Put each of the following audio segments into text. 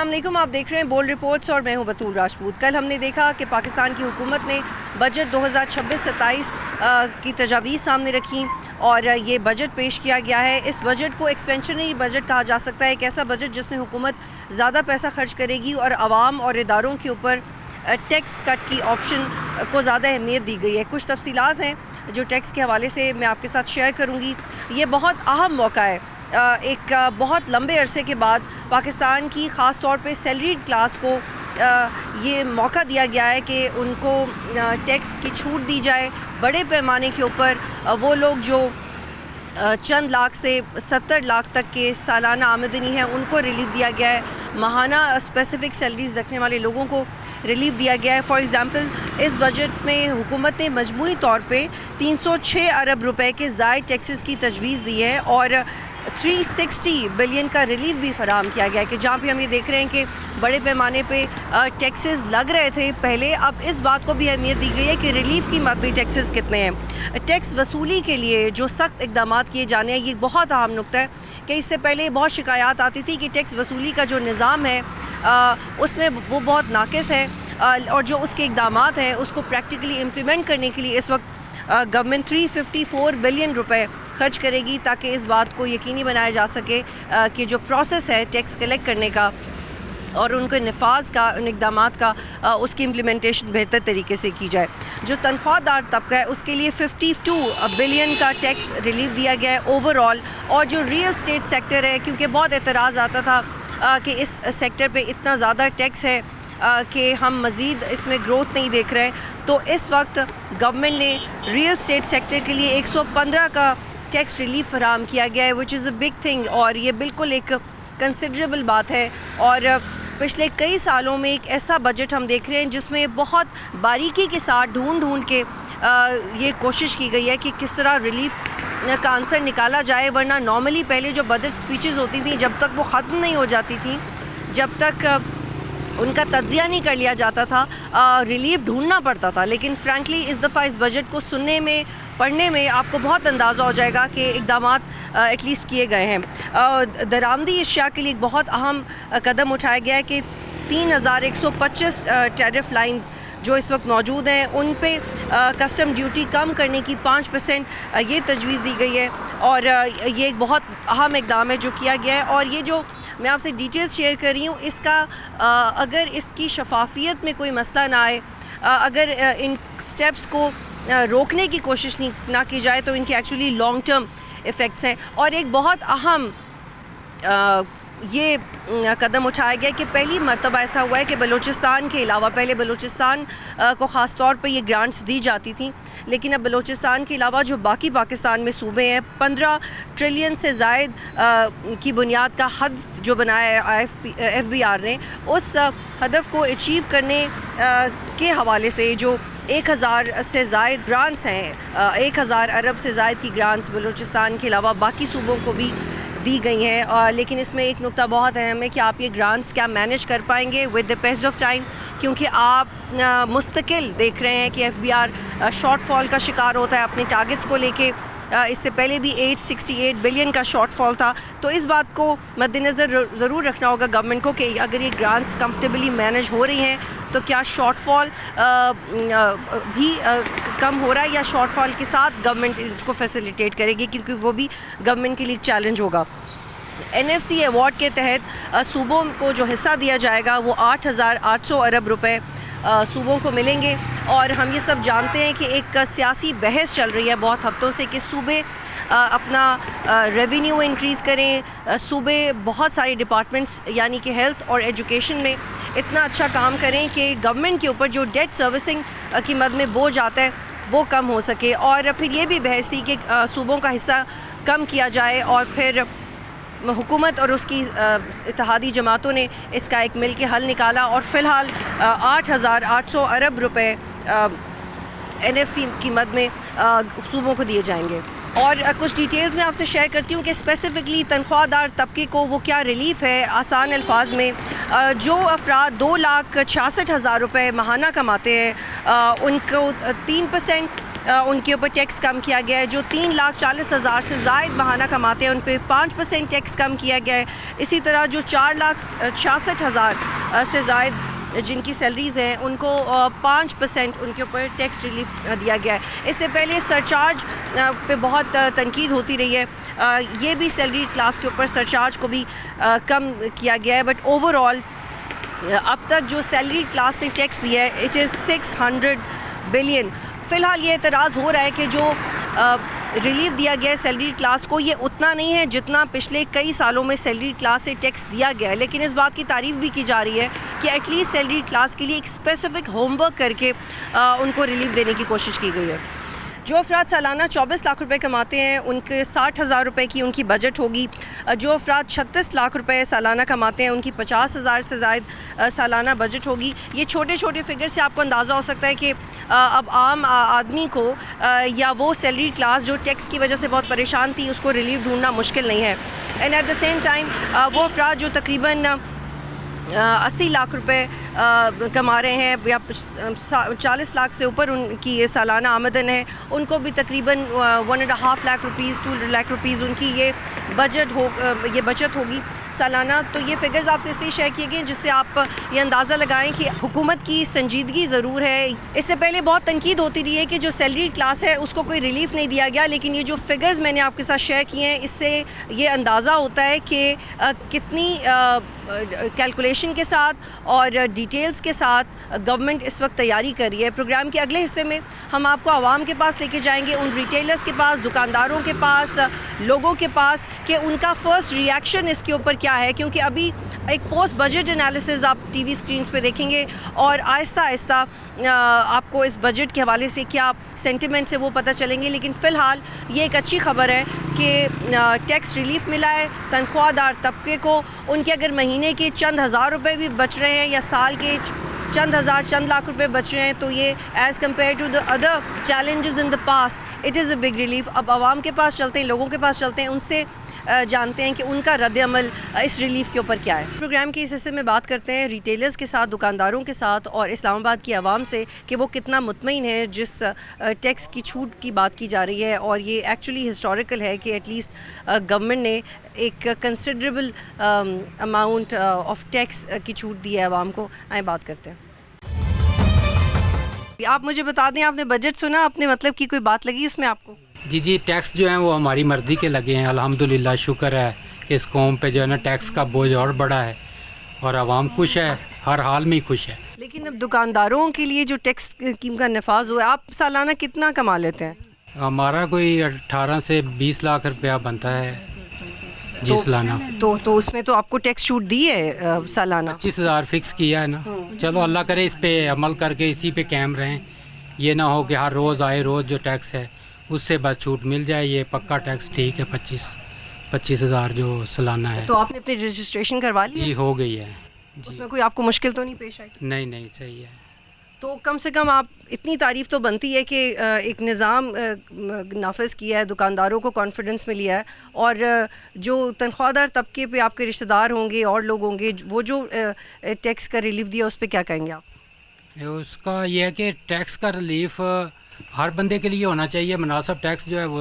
अस्सलाम वालेकुम, आप देख रहे हैं बोल्ड रिपोर्ट्स और मैं हूं बतूल राजपूत। कल हमने देखा कि पाकिस्तान की हुकूमत ने बजट 2026-27 की तजावीज़ सामने रखी और ये बजट पेश किया गया है। इस बजट को एक्सपेंशनरी बजट कहा जा सकता है, एक ऐसा बजट जिसमें हुकूमत ज़्यादा पैसा खर्च करेगी और आवाम और इदारों के ऊपर टैक्स कट की ऑप्शन को ज़्यादा अहमियत दी गई है। कुछ तफसीलात हैं जो टैक्स के हवाले से मैं आपके साथ शेयर करूँगी। ये बहुत अहम मौका है, एक बहुत लंबे अरसे के बाद पाकिस्तान की ख़ास तौर पे सैलरीड क्लास को ये मौका दिया गया है कि उनको टैक्स की छूट दी जाए। बड़े पैमाने के ऊपर वो लोग जो चंद लाख से 70 लाख तक के सालाना आमदनी है उनको रिलीफ दिया गया है। माहाना स्पेसिफ़िक सैलरीज़ रखने वाले लोगों को रिलीफ दिया गया है। फॉर एग्ज़ाम्पल इस बजट में हुकूमत ने मजमूई तौर पे 306 अरब रुपए के ज़ायद टैक्सेस की तजवीज़ दी है और 360 बिलियन का रिलीफ भी फराहम किया गया है कि जहाँ पे हम ये देख रहे हैं कि बड़े पैमाने पे टैक्सेस लग रहे थे पहले, अब इस बात को भी अहमियत दी गई है कि रिलीफ की मद भी टैक्सेस कितने हैं। टैक्स वसूली के लिए जो सख्त इक़दाम किए जाने हैं, ये बहुत अहम नुक्ता है कि इससे पहले बहुत शिकायत आती थी कि टैक्स वसूली का जो निज़ाम है उसमें वो बहुत नाक़िस है और जो उसके इक़दाम हैं उसको प्रैक्टिकली इम्प्लीमेंट करने के लिए इस वक्त गवर्नमेंट 354 बिलियन रुपए खर्च करेगी ताकि इस बात को यकीनी बनाया जा सके कि जो प्रोसेस है टैक्स कलेक्ट करने का और उनके नफाज का, उन इक़दामात का, उसकी इम्प्लीमेंटेशन बेहतर तरीके से की जाए। जो तनख्वाहदार तबका है उसके लिए 52 बिलियन का टैक्स रिलीफ दिया गया है ओवरऑल। और जो रियल स्टेट सेक्टर है, क्योंकि बहुत एतराज़ आता था कि इस सेक्टर पे इतना ज़्यादा टैक्स है कि हम मज़ीद इसमें ग्रोथ नहीं देख रहे, तो इस वक्त गवर्नमेंट ने रियल स्टेट सेक्टर के लिए 115 का टैक्स रिलीफ फराहम किया गया है, which is a big thing और ये बिल्कुल एक कंसिडरेबल बात है। और पिछले कई सालों में एक ऐसा बजट हम देख रहे हैं जिसमें बहुत बारीकी के साथ ढूंढ के ये कोशिश की गई है कि किस तरह रिलीफ का आंसर निकाला जाए, वरना नॉर्मली पहले जो बजट स्पीचेस होती थी जब तक वो ख़त्म नहीं हो जाती थी, जब तक उनका तज्ज़िया नहीं कर लिया जाता था, रिलीफ ढूंढना पड़ता था। लेकिन फ्रैंकली इस दफ़ा इस बजट को सुनने में, पढ़ने में आपको बहुत अंदाज़ा हो जाएगा कि इक़दामात एटलीस्ट किए गए हैं। दरामदी अशिया के लिए एक बहुत अहम कदम उठाया गया है कि 3125 टैरिफ लाइंस जो इस वक्त मौजूद हैं उन पे कस्टम ड्यूटी कम करने की 5% ये तजवीज़ दी गई है और ये एक बहुत अहम इक़दाम है जो किया गया है। और ये जो मैं आपसे डिटेल्स शेयर कर रही हूँ इसका अगर इसकी शफाफियत में कोई मसला ना आए, अगर इन स्टेप्स को रोकने की कोशिश ना की जाए तो इनके एक्चुअली लॉन्ग टर्म इफ़ेक्ट्स हैं। और एक बहुत अहम ये कदम उठाया गया कि पहली मर्तबा ऐसा हुआ है कि बलूचिस्तान के अलावा, पहले बलूचिस्तान को ख़ास तौर पे ये ग्रांट्स दी जाती थी, लेकिन अब बलूचिस्तान के अलावा जो बाकी पाकिस्तान में सूबे हैं 15 ट्रिलियन से ज़ायद की बुनियाद का हदफ जो बनाया है FBR ने, उस हदफ को अचीव करने के हवाले से जो 1000 से ज़ायद ग्रांट्स हैं, 1000 अरब से ज़ायद की ग्रांट्स बलूचिस्तान के अलावा बाकी सूबों को भी दी गई हैं। लेकिन इसमें एक नुक्ता बहुत अहम है कि आप ये ग्रांट्स क्या मैनेज कर पाएंगे with the passage of time, क्योंकि आप मुस्तकिल देख रहे हैं कि FBR शॉर्टफॉल का शिकार होता है अपने टारगेट्स को लेके। इससे पहले भी 868 बिलियन का शॉर्टफॉल था, तो इस बात को मद्देनज़र ज़रूर रखना होगा गवर्नमेंट को कि अगर ये ग्रांट्स कंफर्टेबली मैनेज हो रही हैं तो क्या शॉर्टफॉल भी कम हो रहा है या शॉर्टफॉल के साथ गवर्नमेंट इसको फैसिलिटेट करेगी, क्योंकि वो भी गवर्नमेंट के लिए एक चैलेंज होगा। NFC अवार्ड के तहत सूबों को जो हिस्सा दिया जाएगा वो 8800 अरब रुपए सूबों को मिलेंगे। और हम ये सब जानते हैं कि एक सियासी बहस चल रही है बहुत हफ्तों से कि सूबे अपना रेवेन्यू इंक्रीज़ करें, सूबे बहुत सारे डिपार्टमेंट्स यानी कि हेल्थ और एजुकेशन में इतना अच्छा काम करें कि गवर्नमेंट के ऊपर जो डेट सर्विसिंग की मद में बोझ आता है वो कम हो सके। और फिर ये भी बहस थी कि सूबों का हिस्सा कम किया जाए और फिर हुकूमत और उसकी इत्तेहादी जमातों ने इसका एक मिल के हल निकाला और फ़िलहाल 8800 अरब रुपए NFC की मद में सूबों को दिए जाएंगे। और कुछ डिटेल्स मैं आपसे शेयर करती हूँ कि स्पेसिफ़िकली तनख्वाहदार तबके को वो क्या रिलीफ़ है। आसान अल्फाज में जो अफराद 2,66,000 रुपये माहाना कमाते हैं उनको 3% उनके ऊपर टैक्स कम किया गया है। जो 3,40,000 से ज़ायद माहाना कमाते हैं उन पे 5% टैक्स कम किया गया है। इसी तरह जो 4,66,000 से ज़ायद जिनकी सैलरीज़ हैं उनको 5% उनके ऊपर टैक्स रिलीफ दिया गया है। इससे पहले सरचार्ज पे बहुत तनकीद होती रही है, ये भी सैलरी क्लास के ऊपर सरचार्ज को भी कम किया गया है। बट ओवरऑल अब तक जो सैलरी क्लास ने टैक्स दिया है इट इज़ 600 बिलियन। फ़िलहाल ये एतराज़ हो रहा है कि जो रिलीफ दिया गया है सैलरी क्लास को ये उतना नहीं है जितना पिछले कई सालों में सैलरी क्लास से टैक्स दिया गया है। लेकिन इस बात की तारीफ़ भी की जा रही है कि एटलीस्ट सैलरी क्लास के लिए एक स्पेसिफ़िक होमवर्क करके उनको रिलीफ देने की कोशिश की गई है। जो अफराद सालाना 24 लाख रुपए कमाते हैं उनके 60,000 रुपये की उनकी बजट होगी। जो अफराद 36 लाख रुपए सालाना कमाते हैं उनकी 50,000 से ज़ायद सालाना बजट होगी। ये छोटे छोटे फिगर से आपको अंदाज़ा हो सकता है कि अब आम आदमी को या वो सैलरी क्लास जो टैक्स की वजह से बहुत परेशान थी उसको रिलीफ ढूंढना मुश्किल नहीं है। And at the same time वो अफराद जो तकरीबन 80 लाख रुपए कमा रहे हैं या 40 लाख से ऊपर उनकी ये सालाना आमदन है उनको भी तकरीबन 1.5 लाख रुपीज़ 2 लाख रुपीज़ उनकी ये बचत होगी सालाना। तो ये फिगर्स आपसे इसलिए शेयर किए गए जिससे आप ये अंदाज़ा लगाएं कि हुकूमत की संजीदगी ज़रूर है। इससे पहले बहुत तनकीद होती रही है कि जो सैलरी क्लास है उसको कोई रिलीफ नहीं दिया गया, लेकिन ये जो फिगर्स मैंने आपके साथ शेयर किए हैं इससे ये अंदाज़ा होता है कि कितनी कैलकुलेशन के साथ और डिटेल्स के साथ गवर्नमेंट इस वक्त तैयारी कर रही है। प्रोग्राम के अगले हिस्से में हम आपको आवाम के पास लेके जाएंगे, उन रिटेलर्स के पास, दुकानदारों के पास, लोगों के पास कि उनका फ़र्स्ट रिएक्शन इसके ऊपर क्या है, क्योंकि अभी एक पोस्ट बजट एनालिसिस आप टीवी स्क्रीन्स पे देखेंगे और आहिस्ता आहिस्ता आपको इस बजट के हवाले से क्या सेंटिमेंट्स है वो पता चलेंगे। लेकिन फ़िलहाल ये एक अच्छी खबर है कि टैक्स रिलीफ मिला है तनख्वाहदार तबके को। उनके अगर महीने के चंद हज़ार रुपए भी बच रहे हैं या साल के चंद लाख रुपए बच रहे हैं तो ये as compare to the other challenges in the past it is a big relief. अब आवाम के पास चलते हैं, लोगों के पास चलते हैं, उनसे जानते हैं कि उनका रद्द-ए-अमल इस रिलीफ के ऊपर क्या है। प्रोग्राम के इस हिस्से में बात करते हैं रिटेलर्स के साथ, दुकानदारों के साथ और इस्लामाबाद की आवाम से कि वो कितना मुतमईन है जिस टैक्स की छूट की बात की जा रही है। और ये एक्चुअली हिस्टोरिकल है कि एटलीस्ट गवर्नमेंट ने एक कंसिडरेबल अमाउंट ऑफ टैक्स की छूट दी है आवाम को। आए बात करते हैं। आप मुझे बता दें, आपने बजट सुना, अपने मतलब की कोई बात लगी उसमें आपको? जी टैक्स जो है वो हमारी मर्ज़ी के लगे हैं। अल्हम्दुलिल्लाह, शुक्र है कि इस कौम पे जो है ना टैक्स का बोझ और बढ़ा है और आवाम खुश है, हर हाल में ही खुश है। लेकिन अब दुकानदारों के लिए जो टैक्स स्कीम का नफाज हुआ है, आप सालाना कितना कमा लेते हैं? हमारा कोई 18 से 20 लाख रुपया बनता है जी सालाना। तो उसमें तो आपको टैक्स छूट दी है सालाना? 25,000 फिक्स किया है ना। चलो अल्लाह करे इस पे अमल करके इसी पे कायम रहें, ये ना हो कि हर रोज़ आए रोज़ जो टैक्स है उससे बस छूट मिल जाए। ये पक्का टैक्स ठीक है, 25,000 जो सालाना है। तो आपने अपनी रजिस्ट्रेशन करवा ली? जी हो गई है जी। उसमें कोई आपको मुश्किल तो नहीं पेश आई? नहीं सही है। तो कम से कम आप इतनी तारीफ़ तो बनती है कि एक निज़ाम नाफिज किया है, दुकानदारों को कॉन्फिडेंस में लिया है और जो तनख्वाहदार तबके पे आपके रिश्तेदार होंगे और लोग होंगे वो जो टैक्स का रिलीफ दिया उस पर क्या कहेंगे आप? उसका ये है कि टैक्स का रिलीफ हर बंदे के लिए होना चाहिए। मुनासिब टैक्स जो है वो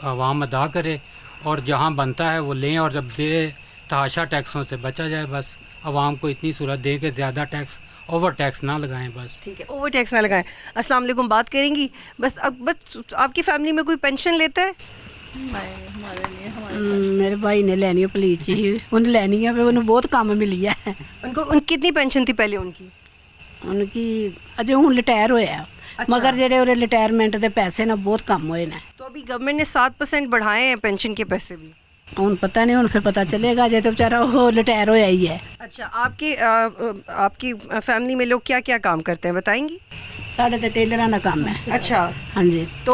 आवाम अदा करे और जहाँ बनता है वो लें और जब बेतहाशा टैक्सों से बचा जाए। बस आवाम को इतनी सूरत दें कि ज़्यादा टैक्स ओवर टैक्स ना लगाएं। बस ठीक है, ओवर टैक्स ना लगाएं। अस्सलाम वालेकुम, बात करेंगी बस। अब बस आपकी फैमिली में कोई पेंशन लेता है? मेरे भाई ने लेनी है पुलिस ही, उन्हें लेनी है, उन्हें बहुत कम मिली है। उन कितनी पेंशन थी पहले उनकी अजे हूँ रिटायर होया। अच्छा। मगर जेडे और रिटायरमेंट के पैसे ना बहुत कम हुए ने। तो अभी गवर्नमेंट ने 7% बढ़ाए हैं पेंशन के पैसे भी। हूँ पता नहीं, हूँ फिर पता चलेगा जे तो बेचारा वो रिटायर होया ही है। अच्छा, आपकी फैमिली में लोग क्या क्या काम करते हैं बताएंगी? साढ़े तो टेलर का काम है। अच्छा, हाँ जी। तो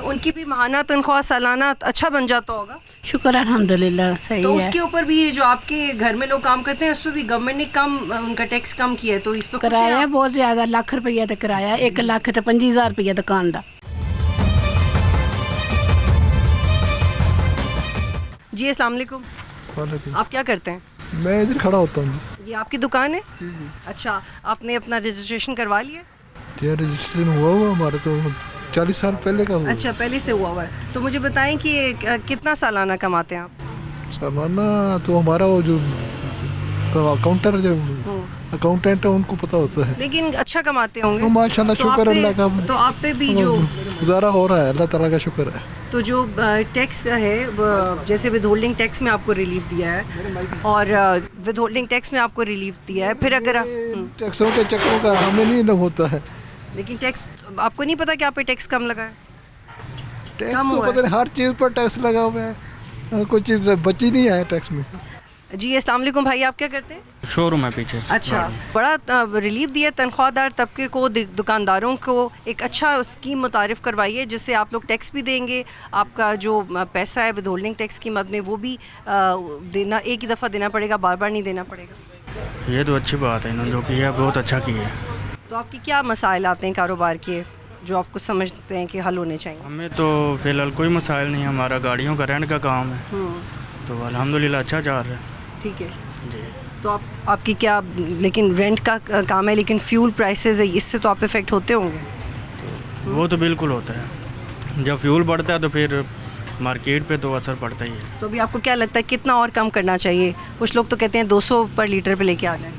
उनकी भी माहाना तनख्वाह सालाना अच्छा बन जाता होगा? शुक्र है अल्हम्दुलिल्लाह, सही तो है। उसके ऊपर भी जो आपके घर में लोग काम करते हैं उस पर भी गवर्नमेंट ने कम उनका टैक्स कम किया है, तो इस पर किराया बहुत ज़्यादा, लाख रुपया तो किराया, 1,25,000 रुपया दुकान का। जी अस्सलाम वालेकुम, आप क्या करते हैं? मैं इधर खड़ा होता हूँ। ये आपकी दुकान है? जी। अच्छा, आपने अपना रजिस्ट्रेशन करवा लिया? जी रजिस्ट्रेशन हुआ हमारा तो 40 साल पहले का हुआ। अच्छा, पहले से हुआ हुआ है। तो मुझे बताएं कि कितना सालाना कमाते हैं आप? सालाना तो हमारा वो जो अकाउंटर जो अकाउंटेंट है उनको पता होता है। लेकिन अच्छा कमाते होंगे। माशाल्लाह, तो शुक्र आप पे- अल्लाह का। तो आप पे भी जो गुजारा हो रहा है, अल्लाह ताला का शुक्र है। तो जो टैक्स का है जैसे विद होल्डिंग टैक्स में आपको रिलीफ दिया है और विद होल्डिंग टैक्स में आपको रिलीफ दिया है, फिर अगर टैक्सों के चक्रों का हमें नहीं ना होता है। लेकिन टैक्स आपको नहीं पता कि आप पे टैक्स कम लगा है? टैक्स कम तो हुआ है। पता नहीं, हर चीज़ पर टैक्स लगा हुआ है, कोई चीज़ बची नहीं है टैक्स में। जी अस्सलाम वालेकुम भाई, आप क्या करते हैं? शोरूम है पीछे। अच्छा, बड़ा रिलीफ दिया तनख्वाहदार तबके को, दुकानदारों को एक अच्छा स्कीम मुतारिफ़ करवाई है जिससे आप लोग टैक्स भी देंगे, आपका जो पैसा है विद होल्डिंग टैक्स की मद में वो भी देना, एक ही दफ़ा देना पड़ेगा, बार बार नहीं देना पड़ेगा। ये तो अच्छी बात है, इन्होंने जो किया है बहुत अच्छा किया है। तो आपके क्या मसाइल आते हैं कारोबार के जो आपको समझते हैं कि हल होने चाहिए? हमें तो फ़िलहाल कोई मसाइल नहीं है, हमारा गाड़ियों का रेंट का काम है तो अल्हम्दुलिल्लाह अच्छा चल रहा है। ठीक है जी। तो आपकी क्या, लेकिन रेंट का काम है, लेकिन फ्यूल प्राइसेस है, इससे तो आप इफ़ेक्ट होते होंगे। तो वो तो बिल्कुल होता है, जब फ्यूल बढ़ता है तो फिर मार्केट पे तो असर पड़ता ही है। तो अभी आपको क्या लगता है कितना और कम करना चाहिए? कुछ लोग तो कहते हैं 200 पर लीटर पे लेके आ जाएं।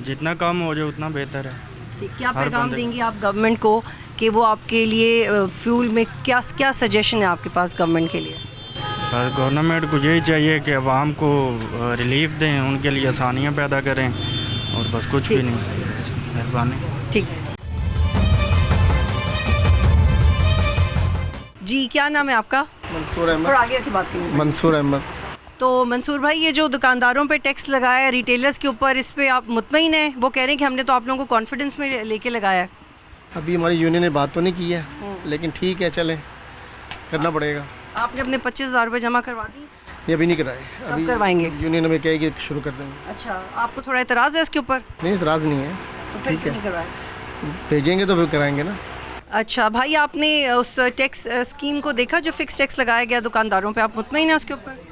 जितना कम हो जाए उतना बेहतर है। ठीक, क्या हर पैगाम बंदे- देंगी आप गवर्नमेंट को कि वो आपके लिए फ्यूल में क्या क्या सजेशन है आपके पास गवर्नमेंट के लिए? बस गवर्नमेंट को यही चाहिए कि अवाम को रिलीफ दें, उनके लिए आसानियाँ पैदा करें और बस कुछ भी नहीं। मेहरबानी। ठीक। जी क्या नाम है आपका? मंसूर अहमद। थोड़ा आगे की बात करिए। मंसूर अहमद। तो मंसूर भाई, ये जो दुकानदारों पे टैक्स लगाया है रिटेलर्स के ऊपर, इस पे आप मुतमईन हैं? वो कह रहे हैं कि हमने तो आप लोगों को कॉन्फिडेंस में लेके लगाया है। अभी हमारी यूनियन ने बात तो नहीं की है, लेकिन ठीक है, चले करना पड़ेगा। आपने अपने 25,000 रुपये जमा करवा दी? ये अभी नहीं कराए, कब करवाएंगे? यूनियन हमें कहेगी शुरू कर देंगे। अच्छा, आपको थोड़ा एतराज़ है इसके ऊपर? नहीं, इतराज़ नहीं है, तो फिर ठीक क्यों है, नहीं करवाए? भेजेंगे तो फिर कराएंगे ना। अच्छा भाई, आपने उस टैक्स स्कीम को देखा जो फिक्स टैक्स लगाया गया दुकानदारों पे, आप मुतमईन हैं उसके ऊपर?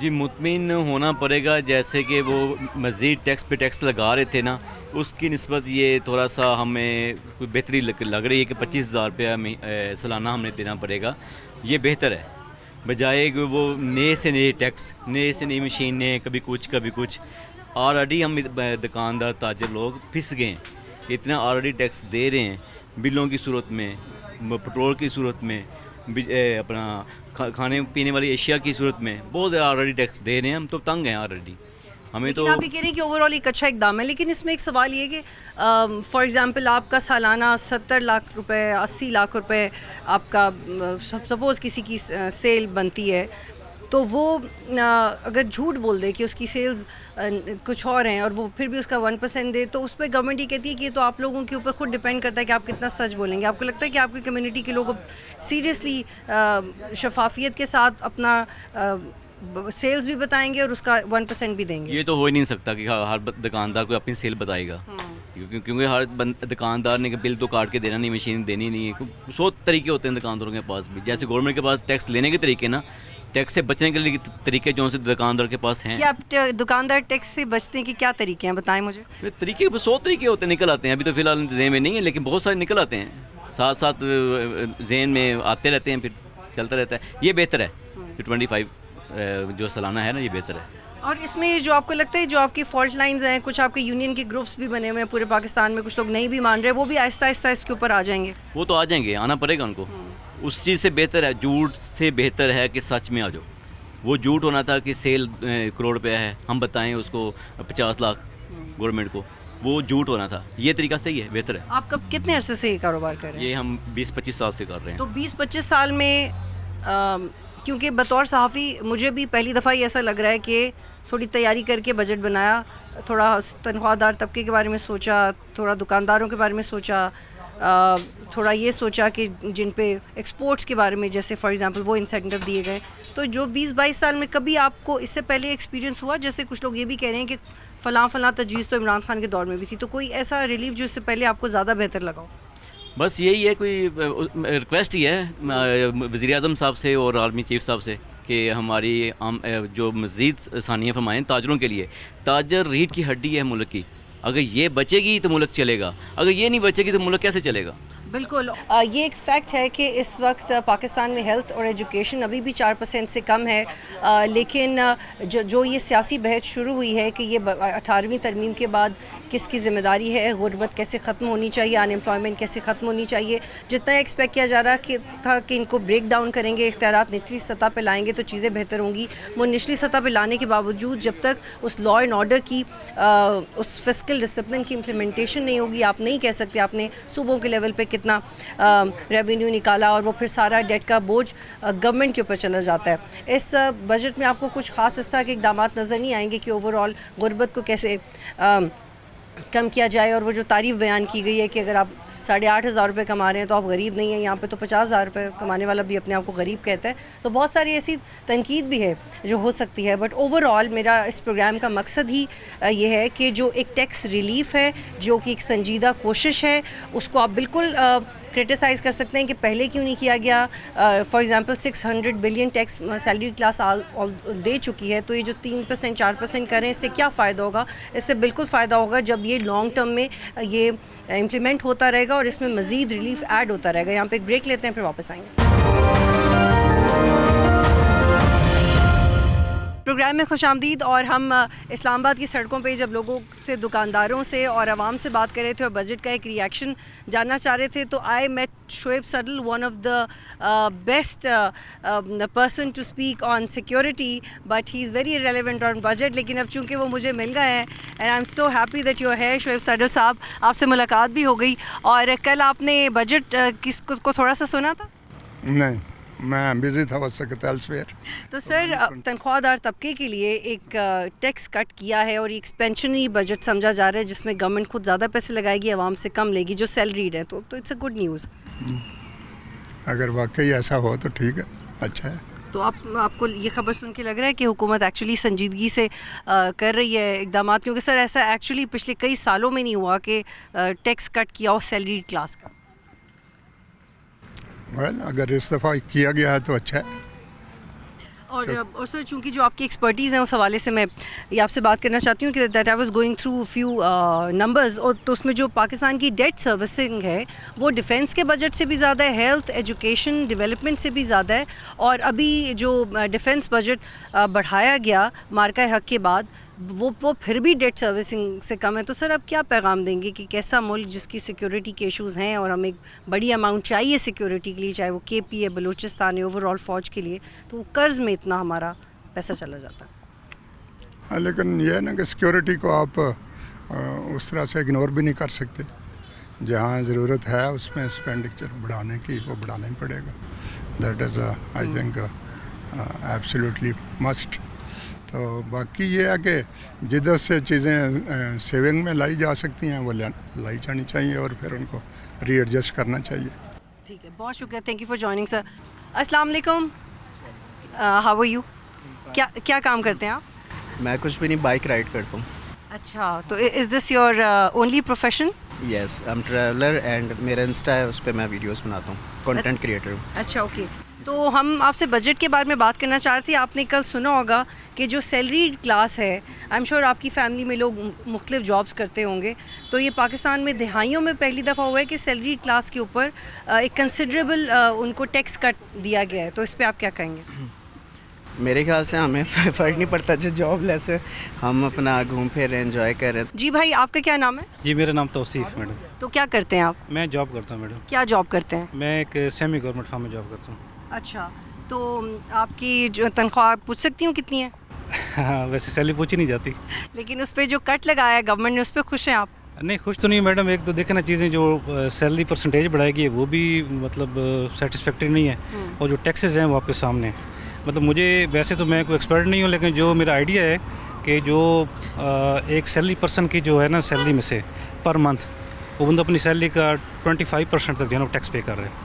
जी मुतमिन होना पड़ेगा, जैसे कि वो मज़ीद टैक्स पे टैक्स लगा रहे थे ना, उसकी निस्बत ये थोड़ा सा हमें कोई बेहतरी लग रही है कि 25,000 रुपया सालाना हमें देना पड़ेगा। ये बेहतर है बजाय कि वो नए से नए टैक्स, नए से नई मशीनें, कभी कुछ। ऑलरेडी हम दुकानदार ताजर लोग फिस गए हैं, इतना ऑलरेडी टैक्स दे रहे हैं बिलों की सूरत में, पेट्रोल की सूरत में, अपना खाने पीने वाली एशिया की सूरत में बहुत ज़्यादा ऑलरेडी टैक्स दे रहे हैं। हम तो तंग हैं ऑलरेडी। हमें तो आप ये कह रहे हैं कि ओवरऑल एक अच्छा इकदाम है, लेकिन इसमें एक सवाल ये है कि फॉर एग्जांपल आपका सालाना 70 लाख रुपए, 80 लाख रुपए आपका सपोज़ किसी की सेल बनती है, तो वो अगर झूठ बोल दे कि उसकी सेल्स कुछ और हैं और वो फिर भी उसका 1% दे, तो उस पर गवर्नमेंट ये कहती है कि ये तो आप लोगों के ऊपर खुद डिपेंड करता है कि आप कितना सच बोलेंगे। आपको लगता है कि आपकी कम्युनिटी के लोग सीरियसली शफाफियत के साथ अपना सेल्स भी बताएंगे और उसका 1% भी देंगे? ये तो हो ही नहीं सकता कि हर दुकानदार को अपनी सेल बताएगा, क्योंकि हर दुकानदार ने बिल तो काट के देना नहीं, मशीन देनी नहीं है। 100 तरीके होते हैं दुकानदारों के पास भी, जैसे गवर्नमेंट के पास टैक्स लेने के तरीके ना, टैक्स से बचने के लिए तरीके जो से दुकानदार के पास हैं। क्या आप दुकानदार टैक्स से बचने के क्या तरीके हैं, बताएं मुझे। फिर तरीके 100 तरीके होते हैं, निकल आते हैं। अभी तो फिलहाल ज़हन में नहीं है, लेकिन बहुत सारे निकल आते हैं, साथ साथ ज़हन में आते रहते हैं, फिर चलता रहता है। ये बेहतर है, 25 जो सालाना है ना, ये बेहतर है। और इसमें जो आपको लगता है जो आपकी फॉल्ट लाइंस हैं, कुछ आपके यूनियन के ग्रुप्स भी बने हुए हैं पूरे पाकिस्तान में, कुछ लोग नहीं भी मान रहे, वो भी आहिस्ता आहिस्ता इसके ऊपर आ जाएंगे? वो तो आ जाएंगे, आना पड़ेगा उनको। उस चीज़ से बेहतर है, झूठ से बेहतर है कि सच में आ जाओ। वो झूठ होना था कि सेल करोड़ रुपया है, हम बताएं उसको 50 लाख गवर्नमेंट को, वो झूठ होना था। ये तरीका सही है, बेहतर है। आप कब कितने अरसे से ये कारोबार कर रहे हैं? ये हम 20-25 साल से कर रहे हैं। तो 20-25 साल में क्योंकि बतौर सहाफ़ी मुझे भी पहली दफ़ा ही ऐसा लग रहा है कि थोड़ी तैयारी करके बजट बनाया, थोड़ा तनख्वाहदार तबके के बारे में सोचा, थोड़ा दुकानदारों के बारे में सोचा, थोड़ा ये सोचा कि जिन पे एक्सपोर्ट्स के बारे में, जैसे फॉर एग्जांपल वो इंसेंटिव दिए गए। तो जो 20-22 साल में कभी आपको इससे पहले एक्सपीरियंस हुआ, जैसे कुछ लोग ये भी कह रहे हैं कि फ़लाँ तजवीज़ तो इमरान खान के दौर में भी थी, तो कोई ऐसा रिलीफ जो इससे पहले आपको ज़्यादा बेहतर लगा हो? बस यही है, कोई रिक्वेस्ट ही है वज़ीर-ए-आज़म साहब से और आर्मी चीफ साहब से कि हमारी जो मज़ीद आसानियाँ फरमाएँ ताजरों के लिए। ताजर रीढ़ की हड्डी है मुल्क की, अगर ये बचेगी तो मुल्क चलेगा, अगर ये नहीं बचेगी तो मुल्क कैसे चलेगा? بالکل یہ ایک فیکٹ ہے کہ اس وقت پاکستان میں ہیلتھ اور ایجوکیشن ابھی بھی 4% سے کم ہے، لیکن جو یہ سیاسی بحث شروع ہوئی ہے کہ یہ 18ویں ترمیم کے بعد کس کی ذمہ داری ہے، غربت کیسے ختم ہونی چاہیے، ان امپلائمنٹ کیسے ختم ہونی چاہیے، جتنا ایکسپیکٹ کیا جا رہا تھا کہ ان کو بریک ڈاؤن کریں گے، اختیارات نچلی سطح پہ لائیں گے تو چیزیں بہتر ہوں گی، وہ نچلی سطح پہ لانے کے باوجود جب تک اس لا اینڈ آرڈر کی اس فسکل ڈسپلن کی امپلیمنٹیشن نہیں ہوگی، آپ نہیں کہہ سکتے آپ نے صوبوں کے لیول پہ کتنا ریونیو نکالا اور وہ پھر سارا ڈیٹ کا بوجھ گورنمنٹ کے اوپر چلا جاتا ہے۔ اس بجٹ میں آپ کو کچھ خاص اس طرح کے اقدامات نظر نہیں آئیں گے کہ اوور آل غربت کو کیسے کم کیا جائے، اور وہ جو تعریف بیان کی گئی ہے کہ اگر آپ 8,500 روپے کما رہے ہیں تو آپ غریب نہیں ہیں، یہاں پہ تو 50,000 روپے کمانے والا بھی اپنے آپ کو غریب کہتا ہے، تو بہت ساری ایسی تنقید بھی ہے جو ہو سکتی ہے، بٹ اوور آل میرا اس پروگرام کا مقصد ہی یہ ہے کہ جو ایک ٹیکس ریلیف ہے جو کہ ایک سنجیدہ کوشش ہے، اس کو آپ بالکل کرٹیسائز کر سکتے ہیں کہ پہلے کیوں نہیں کیا گیا۔ For example 600 billion tax salary class دے چکی ہے، تو یہ جو 3% 4% کریں اس سے کیا فائدہ ہوگا؟ اس سے بالکل فائدہ ہوگا جب یہ لانگ ٹرم میں یہ امپلیمنٹ ہوتا رہے گا اور اس میں مزید ریلیف ایڈ ہوتا رہے گا۔ یہاں پہ ایک بریک لیتے ہیں پھر واپس آئیں گے۔ پروگرام میں خوش آمدید، اور ہم اسلام آباد کی سڑکوں پہ جب لوگوں سے، دکانداروں سے اور عوام سے بات کر رہے تھے اور بجٹ کا ایک ریئیکشن جاننا چاہ رہے تھے، تو I met Shoaib Suddle, one of the best person to speak on security, but he is very relevant on budget, لیکن اب چونکہ وہ مجھے مل گئے ہیں and I am so happy that you ہے شعیب سڈل صاحب، آپ سے ملاقات بھی ہو گئی، اور کل آپ نے بجٹ کس کو تھوڑا سا سنا تھا؟ نہیں، میں بزی تھا اس وقت ایلسویئر۔ تو سر تنخواہ دار طبقے کے لیے ایک ٹیکس کٹ کیا ہے اور ایکسپینشنری بجٹ سمجھا جا رہا ہے جس میں گورنمنٹ خود زیادہ پیسے لگائے گی، عوام سے کم لے گی جو سیلریڈ ہے، تو اٹس اے گڈ نیوز۔ اگر واقعی ایسا ہو تو ٹھیک ہے، اچھا ہے۔ تو آپ کو یہ خبر سن کے لگ رہا ہے کہ حکومت ایکچولی سنجیدگی سے کر رہی ہے اقدامات، کیونکہ سر ایسا ایکچولی پچھلے کئی سالوں میں نہیں ہوا کہ ٹیکس کٹ کیا ہو سیلریڈ کلاس کا۔ ویل اگر اس دفعہ کیا گیا ہے تو اچھا ہے۔ اور سر چونکہ جو آپ کی ایکسپرٹیز ہیں اس حوالے سے میں یہ آپ سے بات کرنا چاہتی ہوں کہ that I was going through few numbers, اور تو اس میں جو پاکستان کی ڈیٹ سروسنگ ہے وہ ڈیفینس کے بجٹ سے بھی زیادہ ہے، ہیلتھ ایجوکیشن ڈیولپمنٹ سے بھی زیادہ ہے، اور ابھی جو ڈیفینس بجٹ بڑھایا گیا مارکہ حق کے بعد وہ پھر بھی ڈیٹ سروسنگ سے کم ہے۔ تو سر آپ کیا پیغام دیں گے کہ کیسا ملک جس کی سیکیورٹی کے ایشوز ہیں اور ہمیں ایک بڑی اماؤنٹ چاہیے سیکیورٹی کے لیے، چاہے وہ کے پی ہے، بلوچستان ہے، اوور آل فوج کے لیے، تو وہ قرض میں اتنا ہمارا پیسہ چلا جاتا ہے؟ ہاں، لیکن یہ ہے نا کہ سیکیورٹی کو آپ اس طرح سے اگنور بھی نہیں کر سکتے، جہاں ضرورت ہے اس میں ایکسپینڈیچر بڑھانے کی وہ بڑھانا ہی پڑے گا، that is I think absolutely must. تو باقی یہ ہے کہ جدھر سے چیزیں سیونگ میں لائی جا سکتی ہیں وہ لائی جانی چاہیے، اور پھر ان کو ری ایڈجسٹ کرنا چاہیے۔ ٹھیک ہے، بہت شکریہ، تھینک یو فار جوائننگ سر۔ السلام علیکم، ہاؤ آر یو؟ کیا کام کرتے ہیں آپ؟ میں کچھ بھی نہیں، بائک رائڈ کرتا ہوں۔ اچھا، تو is this your only profession? Yes, I am traveller and میرا انسٹا ہے، اس پہ میں ویڈیوز بناتا ہوں، کنٹینٹ کریٹر ہوں۔ اچھا، اوکے۔ تو ہم آپ سے بجٹ کے بارے میں بات کرنا چاہ رہے تھے۔ آپ نے کل سنا ہوگا کہ جو سیلری کلاس ہے، آئی ایم شیور آپ کی فیملی میں لوگ مختلف جابس کرتے ہوں گے، تو یہ پاکستان میں دہائیوں میں پہلی دفعہ ہوا ہے کہ سیلری کلاس کے اوپر ایک کنسیڈریبل ان کو ٹیکس کٹ دیا گیا ہے، تو اس پہ آپ کیا کہیں گے؟ میرے خیال سے ہمیں فرق نہیں پڑتا، جو جاب لیس ہے ہم اپنا گھوم پھر رہے، انجوائے کر رہے ہیں۔ جی بھائی، آپ کا کیا نام ہے؟ جی میرا نام توصیف میڈم۔ تو کیا کرتے ہیں آپ؟ میں جاب کرتا ہوں میڈم۔ کیا جاب کرتے ہیں؟ میں ایک سیمی گورنمنٹ فارم میں جاب کرتا ہوں۔ اچھا، تو آپ کی جو تنخواہ پوچھ سکتی ہوں کتنی ہے؟ ہاں، ویسے سیلری پوچھی نہیں جاتی، لیکن اس پہ جو کٹ لگایا ہے گورنمنٹ نے اس پہ خوش ہیں آپ؟ نہیں خوش تو نہیں میڈم، ایک تو دیکھیں نا چیزیں جو سیلری پرسنٹیج بڑھائے گی وہ بھی مطلب سیٹسفیکٹری نہیں ہے، اور جو ٹیکسز ہیں وہ آپ کے سامنے ہیں۔ مطلب مجھے ویسے تو میں کوئی ایکسپرٹ نہیں ہوں، لیکن جو میرا آئیڈیا ہے کہ جو ایک سیلری پرسن کی جو ہے نا سیلری میں سے پر منتھ وہ بندہ اپنی سیلری کا 25% تک جو ہے نا ٹیکس پے کر رہے ہیں،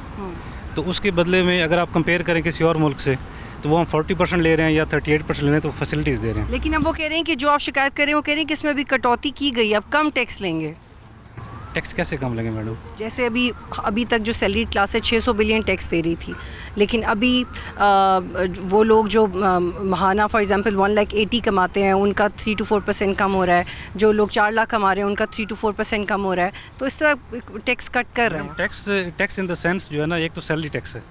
تو اس کے بدلے میں اگر آپ کمپیئر کریں کسی اور ملک سے تو وہ ہم 40% لے رہے ہیں یا 38% لے رہے ہیں، تو فیسلٹیز دے رہے ہیں۔ لیکن اب وہ کہہ رہے ہیں کہ جو آپ شکایت کر رہے ہیں وہ کہہ رہے ہیں کہ اس میں بھی کٹوتی کی گئی، اب کم ٹیکس لیں گے۔ टैक्स कैसे कम लगे मैडम? जैसे अभी तक जो सैलरी क्लास है 600 बिलियन टैक्स दे रही थी, लेकिन अभी वो लोग जो महाना फॉर एग्जांपल 1,80,000 कमाते हैं उनका 3 to 4% कम हो रहा है, जो लोग 4 लाख कमा रहे हैं उनका 3 to 4% कम हो रहा है, तो इस तरह टैक्स कट कर रहे हैं। टैक्स इन द सेंस जो है ना, एक तो सैलरी टैक्स है,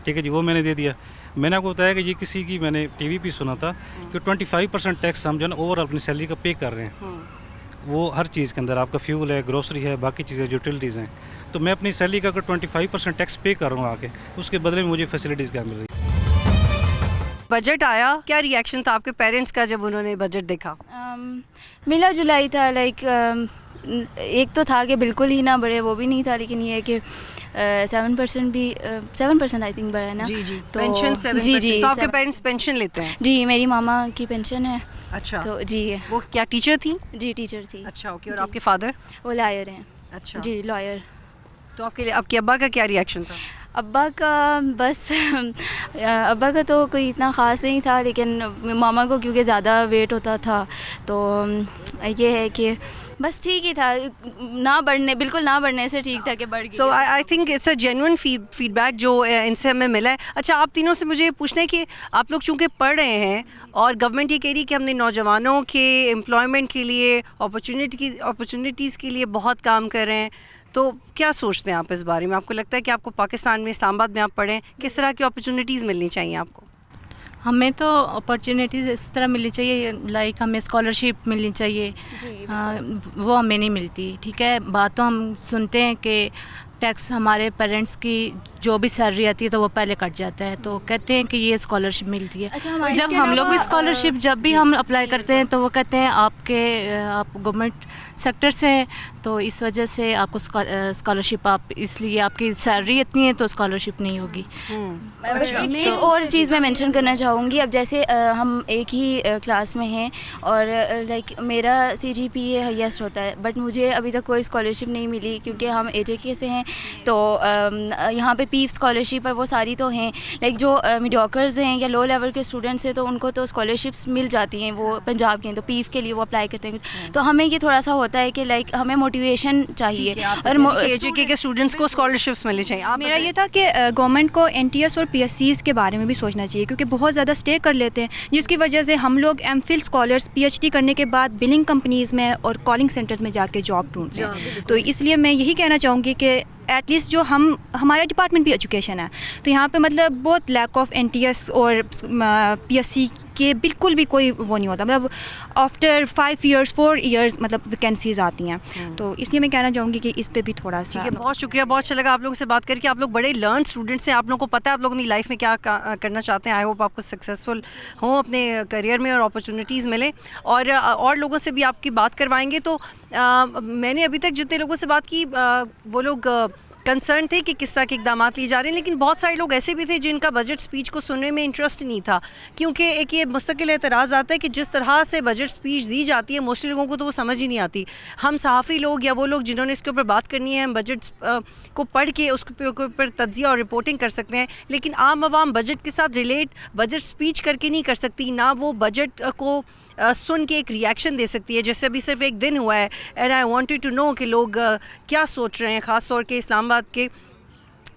ठीक है जी, वो मैंने दे दिया। मैंने आपको बताया कि ये किसी की मैंने टीवी पे सुना था कि 25% टैक्स हम जो है ना ओवर अपनी सैलरी का पे कर रहे हैं, वो हर चीज़ के अंदर, आपका फ्यूल है, ग्रोसरी है, बाकी चीज़ें यूटिलिटीज़ हैं, तो मैं अपनी सैलरी का अगर 25% टैक्स पे कर रहा हूँ आके, उसके बदले में मुझे फैसिलिटीज़ क्या मिल रही है? बजट आया, क्या रिएक्शन था आपके पेरेंट्स का जब उन्होंने बजट देखा? मिला जुला ही था, लाइक एक तो था कि बिल्कुल ही ना बढ़े, वो भी नहीं था, लेकिन ये है कि 7% आई थिंक बढ़ा है ना। जी तो पेंशन 7%। जी जी, तो आपके पेरेंट्स पेंशन लेते हैं? जी, मेरी मामा की पेंशन है। अच्छा, तो जी वो क्या टीचर थी? जी टीचर थी। अच्छा, ओके। और जी। आपके फादर? वो लॉयर हैं। अच्छा जी लॉयर। तो आपके अब्बा का क्या रिएक्शन था? अब्बा का बस अब्बा का तो कोई इतना ख़ास नहीं था, लेकिन मामा को क्योंकि ज़्यादा वेट होता था, तो ये है कि बस ठीक ही था, बिल्कुल ना बढ़ने से ठीक था कि बढ़ गया। So I think it's a genuine feedback जो इनसे हमें मिला है। अच्छा, आप तीनों से मुझे पूछना है कि आप लोग चूँकि पढ़ रहे हैं और गवर्नमेंट ये कह रही है कि हमने नौजवानों के एम्प्लॉयमेंट के लिए, अपॉर्चुनिटीज़ के लिए बहुत काम कर रहे हैं, तो क्या सोचते हैं आप इस बारे में? आपको लगता है कि आपको पाकिस्तान में, इस्लामाबाद में आप पढ़ें, किस तरह की अपॉर्चुनिटीज़ मिलनी चाहिए आपको? हमें तो अपॉर्चुनिटीज़ इस तरह मिलनी चाहिए, लाइक हमें स्कॉलरशिप मिलनी चाहिए, वो हमें नहीं मिलती। ठीक है, बात तो हम सुनते हैं कि टैक्स हमारे पेरेंट्स की जो भी सैलरी आती है तो वो पहले कट जाता है, तो कहते हैं कि ये स्कॉलरशिप मिलती है। अच्छा, जब हम लोग भी स्कॉलरशिप जब भी हम अप्लाई करते हैं तो वो कहते हैं आप गवर्नमेंट सेक्टर से हैं, तो इस वजह से आपको स्कॉलरशिप, आप इसलिए आपकी सैलरी इतनी है तो स्कॉलरशिप नहीं होगी। एक और चीज़ मैं मेंशन करना चाहूँगी। अब जैसे हम एक ही क्लास में हैं और लाइक मेरा CGPA हाईएस्ट होता है, बट मुझे अभी तक कोई स्कॉलरशिप नहीं मिली क्योंकि हम AJK से हैं, तो यहाँ पे पीफ स्कॉलरशिप और वो सारी तो हैं, लाइक जो मीडियोकर्स हैं या लो लेवल के स्टूडेंट्स हैं तो उनको तो स्कॉलरशिप्स मिल जाती हैं, वो पंजाब के हैं तो पीफ के लिए वो अप्लाई करते हैं, तो हमें ये थोड़ा सा होता है कि लाइक हमें मोटिवेशन चाहिए और AJK के स्टूडेंट्स को स्कॉलरशिप्स मिलनी चाहिए। मेरा ये था कि गवर्नमेंट को NTS और PSCs के बारे में भी सोचना चाहिए, क्योंकि बहुत ज़्यादा स्टे कर लेते हैं, जिसकी वजह से हम लोग MPhil स्कॉलर्स PhD करने के बाद बिलिंग कंपनीज़ में और कॉलिंग सेंटर्स में जाके जॉब ढूंढते हैं। तो इसलिए मैं यही कहना चाहूँगी कि एटलीस्ट जो हमारा डिपार्टमेंट भी एजुकेशन है, तो यहाँ पे मतलब बहुत लैक ऑफ NTS और PSC के बिल्कुल भी कोई वो नहीं होता, मतलब आफ्टर 5 years 4 years मतलब वैकेंसीज आती हैं, तो इसलिए मैं कहना चाहूँगी कि इस पे भी थोड़ा सा। ठीक है, बहुत शुक्रिया, बहुत अच्छा लगा आप लोगों से बात करके। आप लोग बड़े लर्न स्टूडेंट्स हैं, आप लोगों को पता है आप लोग अपनी लाइफ में क्या करना चाहते हैं। आई होप आपको सक्सेसफुल हों अपने करियर में और अपॉर्चुनिटीज़ मिलें, और लोगों से भी आपकी बात करवाएंगे। तो मैंने अभी तक जितने लोगों से बात की वो लोग कंसर्न थे कि किस तरह के इकदाम लिए जा रहे हैं, लेकिन बहुत सारे लोग ऐसे भी थे जिनका बजट स्पीच को सुनने में इंटरेस्ट नहीं था, क्योंकि एक ये मुस्तकिल एतराज़ आता है कि जिस तरह से बजट स्पीच दी जाती है मोस्टली लोगों को तो वो समझ ही नहीं आती। हम सहाफ़ी लोग या वो लोग जिन्होंने इसके ऊपर बात करनी है, हम बजट को पढ़ के उसके ऊपर तज्ज़िया और रिपोर्टिंग कर सकते हैं, लेकिन आम आवाम बजट के साथ रिलेट बजट स्पीच करके नहीं कर सकती, ना वो बजट को सुन के एक रिएक्शन दे सकती है। जैसे अभी सिर्फ एक दिन हुआ है and I wanted to know कि लोग क्या सोच रहे हैं, ख़ास तौर के इस्लामाबाद के।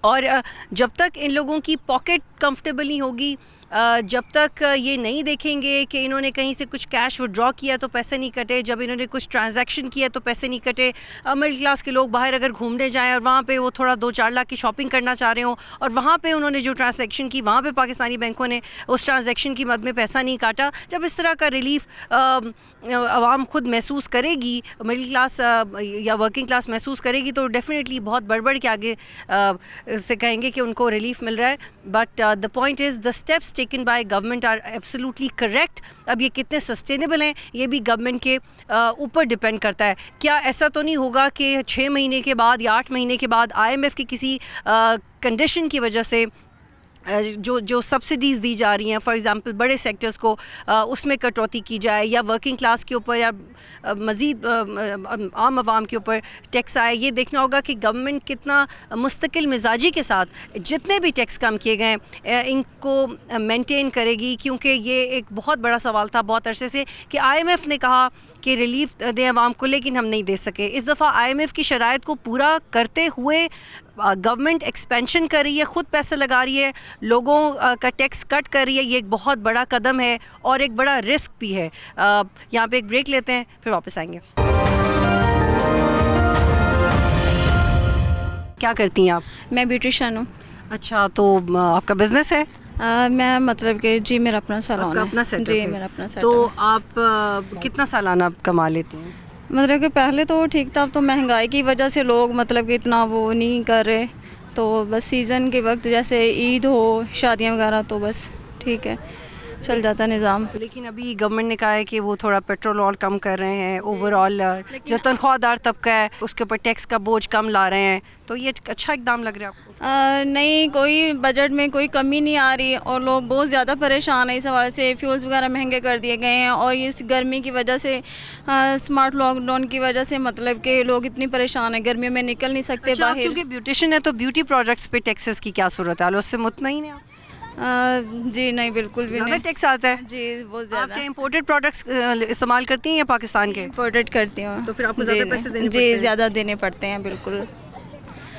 और जब तक इन लोगों की पॉकेट कंफर्टेबल नहीं होगी, जब तक ये नहीं देखेंगे कि इन्होंने कहीं से कुछ कैश विड्रॉ किया तो पैसे नहीं कटे, जब इन्होंने कुछ ट्रांजैक्शन किया तो पैसे नहीं कटे। मिडिल क्लास के लोग बाहर अगर घूमने जाएं और वहाँ पे वो थोड़ा 2-4 लाख की शॉपिंग करना चाह रहे हो और वहाँ पे उन्होंने जो ट्रांजैक्शन की वहाँ पे पाकिस्तानी बैंकों ने उस ट्रांजैक्शन की मद में पैसा नहीं काटा, जब इस तरह का रिलीफ आवाम खुद महसूस करेगी, मिडिल क्लास या वर्किंग क्लास महसूस करेगी, तो डेफिनेटली बहुत बढ़ के आगे से कहेंगे कि उनको रिलीफ मिल रहा है। But the point is the steps taken by government are absolutely correct. अब ये कितने सस्टेनेबल हैं ये भी गवर्नमेंट के ऊपर डिपेंड करता है। क्या ऐसा तो नहीं होगा कि 6 महीने के बाद या 8 महीने के बाद IMF की किसी कंडीशन की वजह से جو سبسڈیز دی جا رہی ہیں فار ایگزامپل بڑے سیکٹرز کو اس میں کٹوتی کی جائے, یا ورکنگ کلاس کے اوپر یا مزید عام عوام کے اوپر ٹیکس آئے. یہ دیکھنا ہوگا کہ گورنمنٹ کتنا مستقل مزاجی کے ساتھ جتنے بھی ٹیکس کم کیے گئے ہیں ان کو مینٹین کرے گی, کیونکہ یہ ایک بہت بڑا سوال تھا بہت عرصے سے کہ IMF نے کہا کہ ریلیف دیں عوام کو, لیکن ہم نہیں دے سکے. اس دفعہ IMF کی شرائط کو پورا کرتے ہوئے گورنمنٹ ایکسپینشن کر رہی ہے, خود پیسے لگا رہی ہے, لوگوں کا ٹیکس کٹ کر رہی ہے. یہ ایک بہت بڑا قدم ہے اور ایک بڑا رسک بھی ہے. یہاں پہ ایک بریک لیتے ہیں, پھر واپس آئیں گے. کیا کرتی ہیں آپ؟ میں بیوٹیشین ہوں. اچھا, تو آپ کا بزنس ہے؟ میں مطلب کہ جی میرا اپنا سالون ہے. اپنا سیٹ جی میرا اپنا سیٹ. تو آپ کتنا سالانہ کما لیتے ہیں؟ مطلب کہ پہلے تو ٹھیک تھا, اب تو مہنگائی کی وجہ سے لوگ مطلب کہ اتنا وہ نہیں کر رہے, تو بس سیزن کے وقت جیسے عید ہو, شادیاں وغیرہ, تو بس ٹھیک ہے چل جاتا نظام. لیکن ابھی گورنمنٹ نے کہا ہے کہ وہ تھوڑا پیٹرول اور کم کر رہے ہیں, اوور آل جو تنخواہ دار طبقہ ہے اس کے اوپر ٹیکس کا بوجھ کم لا رہے ہیں, تو یہ اچھا اقدام لگ رہا ہے آپ کو؟ نہیں, کوئی بجٹ میں کوئی کمی نہیں آ رہی, اور لوگ بہت زیادہ پریشان ہیں اس حوالے سے. فیولز وغیرہ مہنگے کر دیے گئے ہیں, اور اس گرمی کی وجہ سے اسمارٹ لاک ڈاؤن کی وجہ سے مطلب کہ لوگ اتنی پریشان ہیں, گرمیوں میں نکل نہیں سکتے باہر. کیونکہ بیوٹیشین ہے تو بیوٹی پروڈکٹس پہ ٹیکسز کی کیا صورت ہے, اس سے مطمئن ہیں آپ؟ جی نہیں, بالکل بھی نہیں. ٹیکس آتا ہے؟ جی بہت زیادہ. آپ امپورٹڈ پروڈکٹس استعمال کرتی ہیں یا پاکستان کے؟ امپورٹڈ کرتی ہوں. تو پھر آپ کو زیادہ پیسے دینے پڑتے ہیں؟ جی زیادہ دینے پڑتے ہیں, بالکل.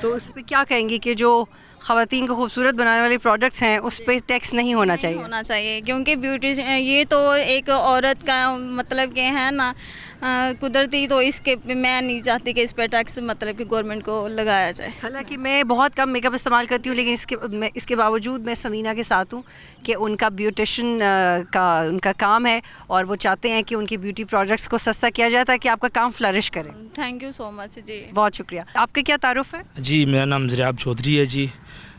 تو اس پہ کیا کہیں گی کہ جو خواتین کو خوبصورت بنانے والے پروڈکٹس ہیں اس پہ ٹیکس نہیں ہونا چاہیے؟ ہونا چاہیے, کیونکہ بیوٹی یہ تو ایک عورت کا مطلب کہ ہے نا قدرتی, تو اس کے میں نہیں چاہتی کہ اس پہ ٹیکس مطلب کہ گورنمنٹ کو لگایا جائے. حالانکہ میں بہت کم میک اپ استعمال کرتی ہوں, لیکن اس کے باوجود میں سمینہ کے ساتھ ہوں کہ ان کا بیوٹیشن کا ان کا کام ہے, اور وہ چاہتے ہیں کہ ان کی بیوٹی پروڈکٹس کو سستا کیا جائے تاکہ آپ کا کام فلرش کرے. تھینک یو سو مچ. جی بہت شکریہ. آپ کا کیا تعارف ہے؟ جی میرا نام زریاب چودھری ہے. جی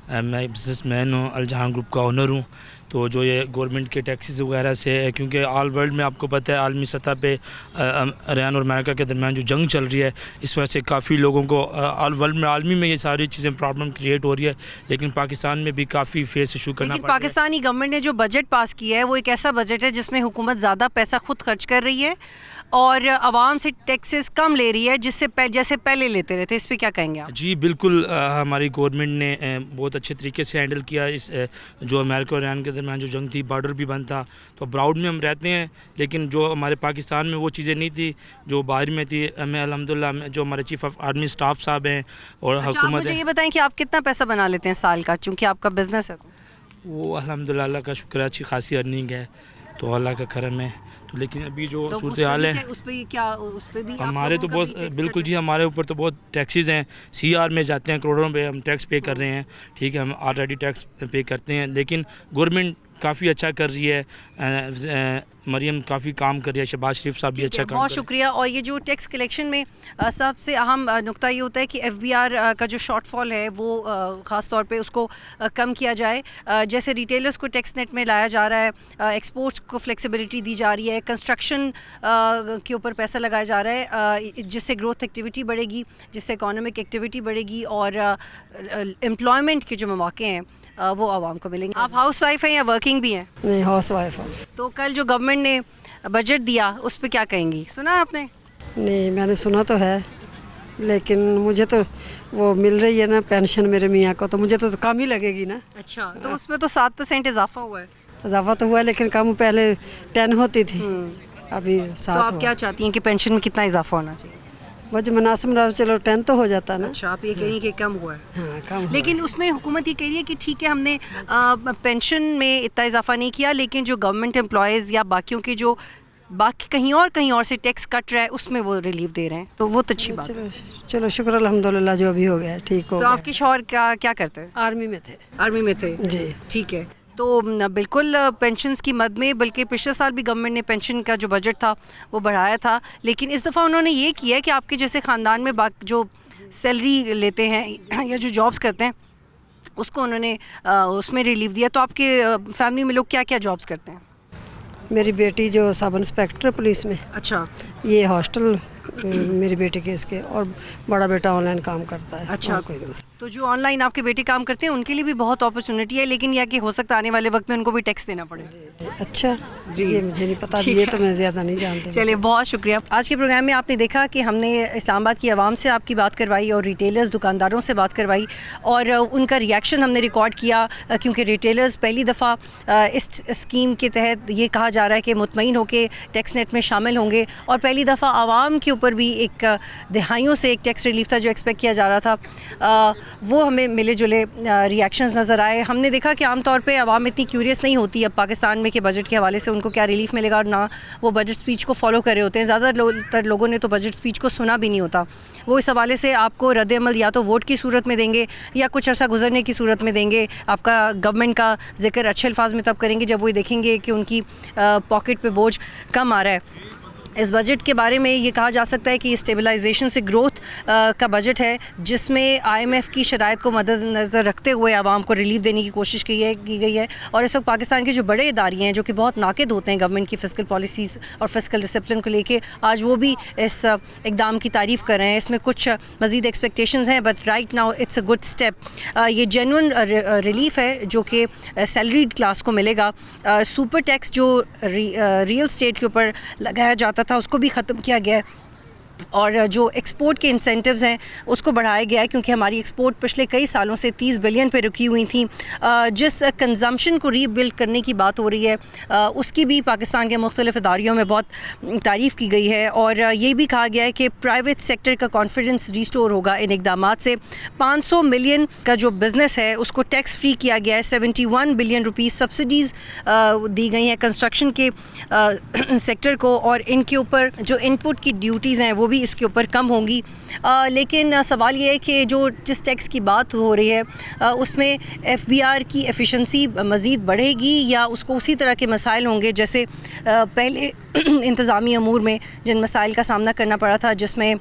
میں بزنس مین ہوں, الجہاں گروپ کا اونر ہوں. تو جو یہ گورنمنٹ کے ٹیکسز وغیرہ سے, کیونکہ آل ورلڈ میں آپ کو پتہ ہے عالمی سطح پہ ایران اور امریکہ کے درمیان جو جنگ چل رہی ہے, اس وجہ سے کافی لوگوں کو آل ورلڈ میں عالمی میں یہ ساری چیزیں پرابلم کریٹ ہو رہی ہے, لیکن پاکستان میں بھی کافی فیس ایشو کرنا پڑتا ہے. پاکستانی گورنمنٹ نے جو بجٹ پاس کیا ہے وہ ایک ایسا بجٹ ہے جس میں حکومت زیادہ پیسہ خود خرچ کر رہی ہے اور عوام سے ٹیکسز کم لے رہی ہے جیسے پہلے لیتے رہتے. اس پہ کیا کہیں گے آپ؟ جی بالکل, ہماری گورنمنٹ نے بہت اچھے طریقے سے ہینڈل کیا اس جو امریکہ اور ایران کے درمیان جو جنگ تھی, بارڈر بھی بند تھا, تو براؤڈ میں ہم رہتے ہیں, لیکن جو ہمارے پاکستان میں وہ چیزیں نہیں تھی جو باہر میں تھی. ہمیں الحمدللہ جو ہمارے چیف آف آرمی اسٹاف صاحب ہیں اور حکومت. مجھے یہ بتائیں کہ آپ کتنا پیسہ بنا لیتے ہیں سال کا, چونکہ آپ کا بزنس ہے؟ وہ الحمدللہ اللہ کا شکر ہے, اچھی خاصی ارننگ ہے, تو اللہ کا کرم ہے. تو لیکن ابھی جو صورتحال ہے اس پہ کیا, اس پہ بھی ہمارے تو بہت بالکل جی, ہمارے اوپر تو بہت ٹیکسیز ہیں, CR میں جاتے ہیں, کروڑوں پہ ہم ٹیکس پے کر رہے ہیں. ٹھیک ہے, ہم آلریڈی ٹیکس پے کرتے ہیں, لیکن گورنمنٹ کافی اچھا کر رہی ہے. مریم کافی کام کر رہی ہے, شہباز شریف صاحب بھی اچھا کام کر رہے ہیں. بہت شکریہ. اور یہ جو ٹیکس کلیکشن میں سب سے اہم نقطہ یہ ہوتا ہے کہ FBR کا جو شارٹ فال ہے وہ خاص طور پہ اس کو کم کیا جائے. جیسے ریٹیلرز کو ٹیکس نیٹ میں لایا جا رہا ہے, ایکسپورٹس کو فلیکسیبلٹی دی جا رہی ہے, کنسٹرکشن کے اوپر پیسہ لگایا جا رہا ہے, جس سے گروتھ ایکٹیویٹی بڑھے گی, جس سے اکانومک ایکٹیویٹی بڑھے گی, اور امپلائمنٹ کے جو مواقع ہیں وہ عوام کو ملیں گے. آپ ہاؤس وائف ہیں یا ورکنگ بھی ہیں؟ نہیں, ہاؤس وائف ہوں. تو کل جو گورنمنٹ نے بجٹ دیا اس پہ کیا کہیں گی, سنا آپ نے؟ نہیں, میں نے سنا تو ہے, لیکن مجھے تو وہ مل رہی ہے نا پینشن میرے میاں کو, تو مجھے تو کم ہی لگے گی نا. اچھا, تو اس میں تو 7% اضافہ ہوا ہے. اضافہ تو ہوا ہے, لیکن کم پہلے 10 ہوتی تھی, ابھی 7. تو آپ کیا چاہتی ہیں کہ پینشن میں کتنا اضافہ ہونا چاہیے؟ مجھے مناسب رہا, چلو 10 تو ہو جاتا نا. اچھا, آپ یہ کہیں کہ کم ہوا ہے. ہاں کم. لیکن اس میں حکومت یہ کہہ رہی ہے کہ ٹھیک ہے ہم نے پینشن میں اتنا اضافہ نہیں کیا, لیکن جو گورنمنٹ امپلائیز یا باقیوں کے جو باقی کہیں اور سے ٹیکس کٹ رہا ہے اس میں وہ ریلیف دے رہے ہیں, تو وہ تو اچھی بات ہے. چلو شکر الحمدللہ, جو بھی ہو گیا ٹھیک ہو گیا. تو آپ کے شوہر کیا کرتے ہیں؟ آرمی میں تھے. آرمی میں تھے, جی ٹھیک ہے. تو بالکل پینشنز کی مد میں, بلکہ پچھلے سال بھی گورنمنٹ نے پینشن کا جو بجٹ تھا وہ بڑھایا تھا, لیکن اس دفعہ انہوں نے یہ کیا ہے کہ آپ کے جیسے خاندان میں جو سیلری لیتے ہیں یا جو جابس کرتے ہیں اس کو انہوں نے اس میں ریلیف دیا. تو آپ کے فیملی میں لوگ کیا کیا جابس کرتے ہیں؟ میری بیٹی جو سب انسپیکٹر پولیس میں. اچھا, ये हॉस्टल मेरे बेटे के इसके, और बड़ा बेटा ऑनलाइन काम करता है। अच्छा, और कोई नहीं। तो जो ऑनलाइन आपके बेटे काम करते हैं उनके लिए भी बहुत अपॉर्चुनिटी है, लेकिन यह कि हो सकता है आने वाले वक्त में उनको भी टैक्स देना पड़े। अच्छा जी, ये मुझे नहीं पता, ये तो मैं ज़्यादा नहीं जानती। चलिए, बहुत शुक्रिया। आज के प्रोग्राम में आपने देखा कि हमने इस्लामाबाद की आवाम से आपकी बात करवाई और रिटेलर्स दुकानदारों से बात करवाई, और उनका रिएक्शन हमने रिकॉर्ड किया, क्योंकि रिटेलर्स पहली दफ़ा इस स्कीम के तहत ये कहा जा रहा है कि मुतमईन होकर टैक्स नेट में शामिल होंगे, और पहली दफ़ा आवाम के ऊपर भी एक दहाइयों से एक टैक्स रिलीफ था जो एक्सपेक्ट किया जा रहा था, वो हमें मिले जुले रिएक्शंस नज़र आए। हमने देखा कि आमतौर पे आवाम इतनी क्यूरियस नहीं होती अब पाकिस्तान में कि बजट के हवाले से उनको क्या रिलीफ मिलेगा, और ना वो बजट स्पीच को फॉलो कर रहे होते हैं। ज़्यादातर लोगों ने तो बजट स्पीच को सुना भी नहीं होता। वो इस हवाले से आपको रद्द अमल या तो वोट की सूरत में देंगे या कुछ अर्सा गुजरने की सूरत में देंगे। आपका गवर्नमेंट का जिक्र अच्छे अल्फाज में तब करेंगे जब वो देखेंगे कि उनकी पॉकेट पे बोझ कम आ रहा है। इस बजट के बारे में ये कहा जा सकता है कि स्टेबलाइजेशन से ग्रोथ का बजट है, जिसमें IMF की शराइत को मद्देनज़र रखते हुए आवाम को रिलीफ देने की कोशिश की गई है। और इस वक्त पाकिस्तान के जो बड़े इदारे हैं जो कि बहुत नाकिद होते हैं गवर्नमेंट की फ़िस्कल पॉलिसीज़ और फ़िस्कल डिसिप्लिन को लेके, आज वो भी इस इक़दाम की तारीफ़ कर रहे हैं। इसमें कुछ मज़ीद एक्सपेक्टेशंस हैं, but right now it's a good step. ये जेन्युइन रिलीफ है जो कि सैलरीड क्लास को मिलेगा। सुपर टैक्स जो रियल स्टेट के ऊपर लगाया जाता था उसको भी ख़त्म किया गया है, और जो एक्सपोर्ट के इंसेंटिव्स हैं उसको बढ़ाया गया है, क्योंकि हमारी एक्सपोर्ट पिछले कई सालों से 30 बिलियन पे रुकी हुई थी। जिस कंजम्पशन को रीबिल्ड करने की बात हो रही है उसकी भी पाकिस्तान के मुख्तलिफ इदारियों में बहुत तारीफ़ की गई है, और ये भी कहा गया है कि प्राइवेट सेक्टर का कॉन्फिडेंस रिस्टोर होगा इन इक़दामात से। 500 मिलियन का जो बिज़नेस है उसको टैक्स फ्री किया गया है। 71 बिलियन रुपीज़ सब्सिडीज़ दी गई हैं कंस्ट्रक्शन के सेक्टर को, और इनके ऊपर जो इनपुट की ड्यूटीज़ हैं वो भी इसके ऊपर कम होंगी। लेकिन सवाल ये है कि जो जिस टैक्स की बात हो रही है उसमें FBR की एफिशिएंसी मज़ीद बढ़ेगी या उसको उसी तरह के मसाइल होंगे जैसे पहले इंतज़ामी अमूर में जिन मसाइल का सामना करना पड़ा था, जिसमें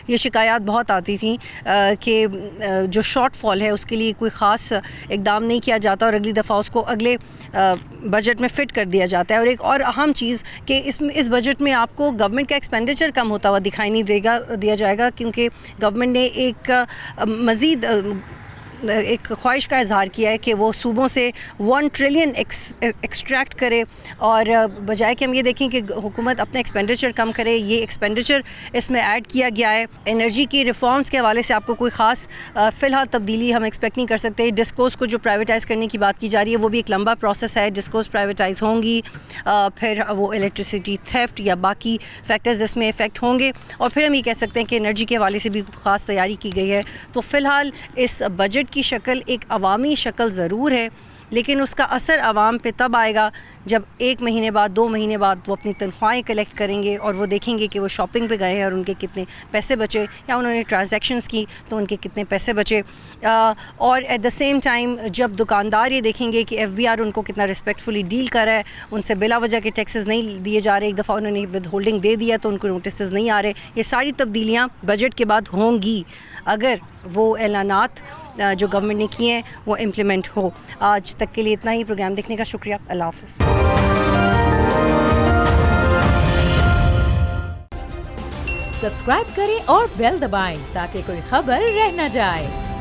ये शिकायत बहुत आती थी कि जो शॉर्ट फॉल है उसके लिए कोई ख़ास इक़दाम नहीं किया जाता और अगली दफ़ा उसको अगले बजट में फ़िट कर दिया जाता है। और एक और अहम चीज़ कि इस बजट में आपको गवर्नमेंट का एक्सपेंडिचर कम होता हुआ दिखाई नहीं दिया जाएगा, क्योंकि गवर्नमेंट ने एक मज़ीद एक ख्वाहिश का इजहार किया है कि वो सूबों से 1 ट्रिलियन एक्सट्रैक्ट करे, और बजाय कि हम ये देखें कि हुकूमत अपना एक्सपेंडिचर कम करे, ये एक्सपेंडिचर इसमें ऐड किया गया है। एनर्जी की रिफॉर्म्स के हवाले से आपको कोई ख़ास फ़िलहाल तब्दीली हम एक्सपेक्ट नहीं कर सकते। डिस्कोस को जो प्राइवेटाइज़ करने की बात की जा रही है वो भी एक लंबा प्रोसेस है। डिस्कोस प्राइवेटाइज़ होंगी, फिर वो इलेक्ट्रिसिटी थेफ्ट या बाकी फैक्टर्स इसमें इफ़ेक्ट होंगे, और फिर हम ये कह सकते हैं कि एनर्जी के हवाले से भी ख़ास तैयारी की गई है। तो फ़िलहाल इस बजट की शक्ल एक अवामी शक्ल ज़रूर है, लेकिन उसका असर आवाम पे तब आएगा जब 1 महीने बाद 2 महीने बाद वो अपनी तनख्वाहें कलेक्ट करेंगे और वो देखेंगे कि वो शॉपिंग पे गए हैं और उनके कितने पैसे बचे, या उन्होंने ट्रांजैक्शंस की तो उनके कितने पैसे बचे। और एट द सेम टाइम जब दुकानदार ये देखेंगे कि FBR उनको कितना रिस्पेक्टफुली डील कर रहा है, उनसे बिला वजह के टैक्सेस नहीं दिए जा रहे, एक दफ़ा उन्होंने विद होल्डिंग दे दिया तो उनको नोटिस नहीं आ रहे, ये सारी तब्दीलियाँ बजट के बाद होंगी अगर वो ऐलानात जो गवर्नमेंट ने किए हैं वो इम्प्लीमेंट हो। आज तक के लिए इतना ही। प्रोग्राम देखने का शुक्रिया। अल्लाह हाफ़िज़। सब्सक्राइब करें और बेल दबाएं ताकि कोई खबर रह न जाए।